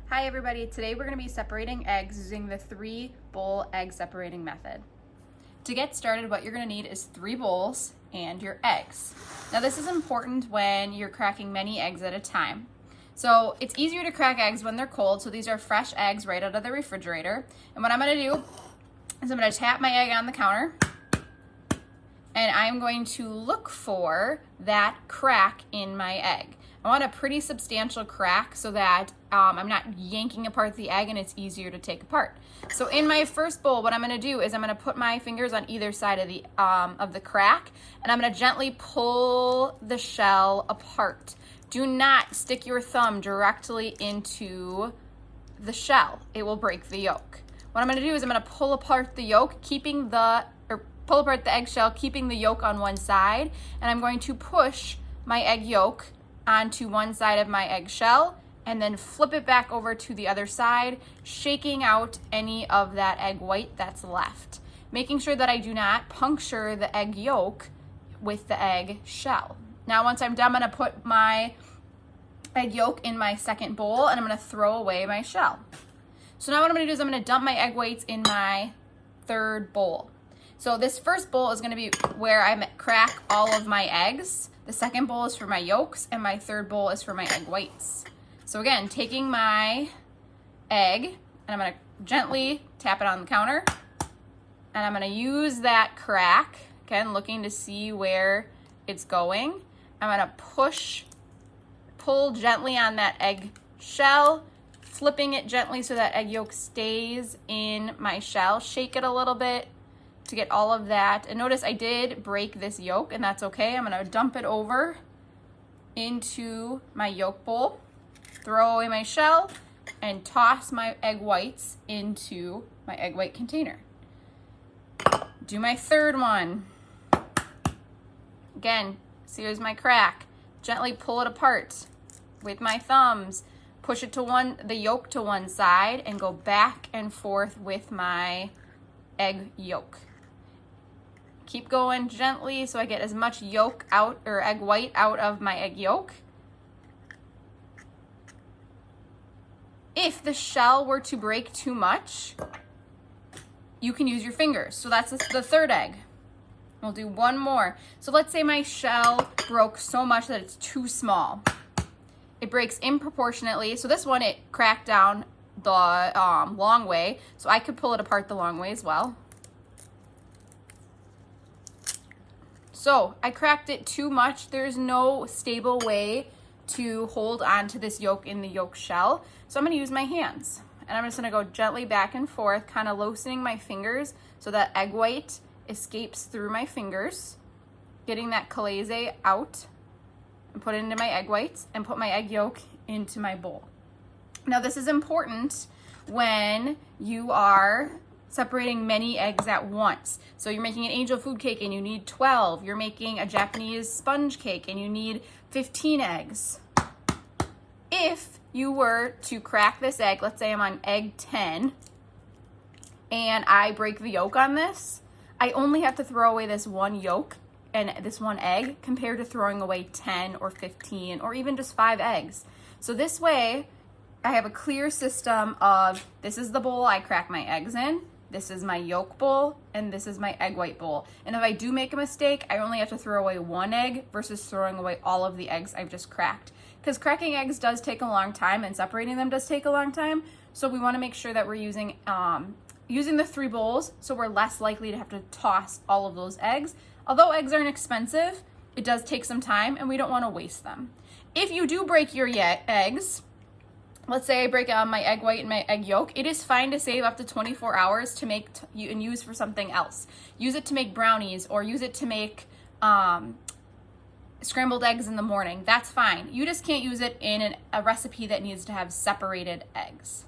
Hi everybody, today we're going to be separating eggs using the 3-bowl egg separating method. To get started, what you're going to need is 3 bowls and your eggs. Now this is important when you're cracking many eggs at a time. So it's easier to crack eggs when they're cold, so these are fresh eggs right out of the refrigerator. And what I'm going to do is I'm going to tap my egg on the counter and I'm going to look for that crack in my egg. I want a pretty substantial crack so that I'm not yanking apart the egg and it's easier to take apart. So in my first bowl, what I'm going to do is I'm going to put my fingers on either side of the crack, and I'm going to gently pull the shell apart. Do not stick your thumb directly into the shell. It will break the yolk. What I'm going to do is I'm going to pull apart the yolk, pull apart the eggshell, keeping the yolk on one side, and I'm going to push my egg yolk onto one side of my eggshell and then flip it back over to the other side, shaking out any of that egg white that's left, making sure that I do not puncture the egg yolk with the egg shell. Now once I'm done, I'm going to put my egg yolk in my second bowl and I'm going to throw away my shell. So now what I'm going to do is I'm going to dump my egg whites in my third bowl. So this first bowl is going to be where I crack all of my eggs. The second bowl is for my yolks, and my third bowl is for my egg whites. So again, taking my egg, and I'm going to gently tap it on the counter, and I'm going to use that crack, again, looking to see where it's going. I'm going to pull gently on that egg shell, flipping it gently so that egg yolk stays in my shell. Shake it a little bit to get all of that. And notice I did break this yolk, and that's okay. I'm gonna dump it over into my yolk bowl, throw away my shell, and toss my egg whites into my egg white container. Do my third one. Again, so here's my crack. Gently pull it apart with my thumbs, push it to the yolk to one side, and go back and forth with my egg yolk. Keep going gently so I get as much yolk out, or egg white out of my egg yolk. If the shell were to break too much, you can use your fingers. So that's the third egg. We'll do one more. So let's say my shell broke so much that it's too small. It breaks improportionately. So this one, it cracked down the long way. So I could pull it apart the long way as well. So I cracked it too much. There's no stable way to hold on to this yolk in the yolk shell. So I'm going to use my hands. And I'm just going to go gently back and forth, kind of loosening my fingers so that egg white escapes through my fingers, getting that calaze out, and put it into my egg whites and put my egg yolk into my bowl. Now this is important when you are separating many eggs at once. So you're making an angel food cake and you need 12. You're making a Japanese sponge cake and you need 15 eggs. If you were to crack this egg, let's say I'm on egg 10, and I break the yolk on this, I only have to throw away this one yolk and this one egg compared to throwing away 10 or 15 or even just 5 eggs. So this way, I have a clear system of this is the bowl I crack my eggs in, this is my yolk bowl, and this is my egg white bowl. And if I do make a mistake, I only have to throw away one egg versus throwing away all of the eggs I've just cracked. Because cracking eggs does take a long time and separating them does take a long time. So we want to make sure that we're using the 3 bowls so we're less likely to have to toss all of those eggs. Although eggs aren't expensive, it does take some time and we don't want to waste them. If you do break your eggs, let's say I break my egg white and my egg yolk, it is fine to save up to 24 hours to make and use for something else. Use it to make brownies or use it to make scrambled eggs in the morning. That's fine. You just can't use it in a recipe that needs to have separated eggs.